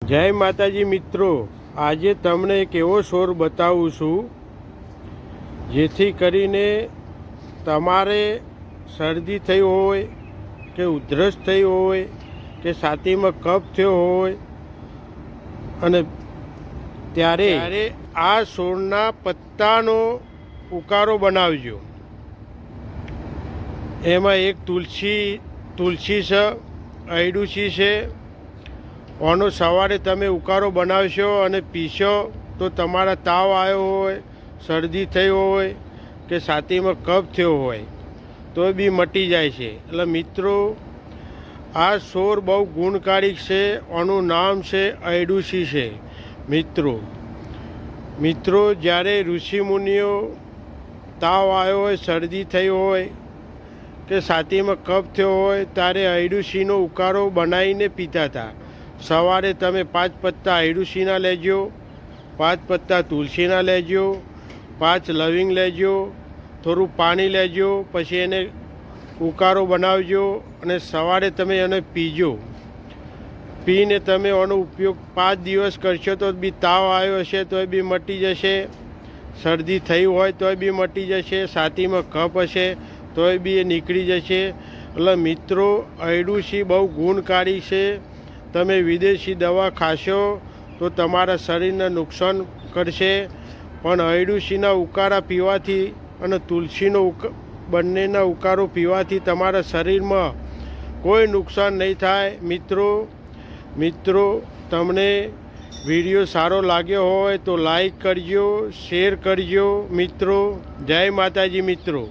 જય માતાજી મિત્રો, આજે તમને એક એવો છોડ બતાવું છું જેથી કરીને તમારે શરદી થઈ હોય કે ઉધરસ થઈ હોય કે છાતીમાં કફ થયો હોય અને ત્યારે આ છોડના પત્તાનો ઉકાળો બનાવજો. એમાં એક તુલસી છે, અયડુસી છે. આનો સવારે તમે ઉકાળો બનાવશો અને પીશો તો તમારા તાવ આવ્યો હોય, શરદી થઈ હોય કે છાતીમાં કફ થયો હોય તો બી મટી જાય છે. એટલે મિત્રો, આ છોડ બહુ ગુણકારી છે. આનું નામ છે અયડુસી છે. મિત્રો જ્યારે ઋષિમુનિઓ તાવ આવ્યો હોય, શરદી થઈ હોય કે છાતીમાં કફ થયો હોય ત્યારે અયડુસીનો ઉકાળો બનાવીને પીતા હતા. સવારે તમે 5 પત્તા અયડુસીના લેજો, 5 પત્તા તુલસીના લેજો, 5 લવિંગ લેજો, થોડું પાણી લેજો, પછી એને ઉકાળો બનાવજો અને સવારે તમે એને પીજો. પીને તમે આનો ઉપયોગ 5 દિવસ કરશો તો બી તાવ આવ્યો હશે તો બી મટી જશે, શરદી થઈ હોય તો બી મટી જશે, છાતીમાં કફ હશે તો બી એ નીકળી જશે. એટલે મિત્રો, અયડુસી બહુ ગુણકારી છે. તમે વિદેશી દવા ખાશો તો તમારા શરીરને નુકસાન કરશે, પણ અયડુસીના ઉકાળા પીવાથી અને તુલસીનો બંનેના ઉકાળો પીવાથી તમારા શરીરમાં કોઈ નુકસાન નહીં થાય. મિત્રો, તમને વિડીયો સારો લાગ્યો હોય તો લાઈક કરજો, શેર કરજો. મિત્રો, જય માતાજી મિત્રો.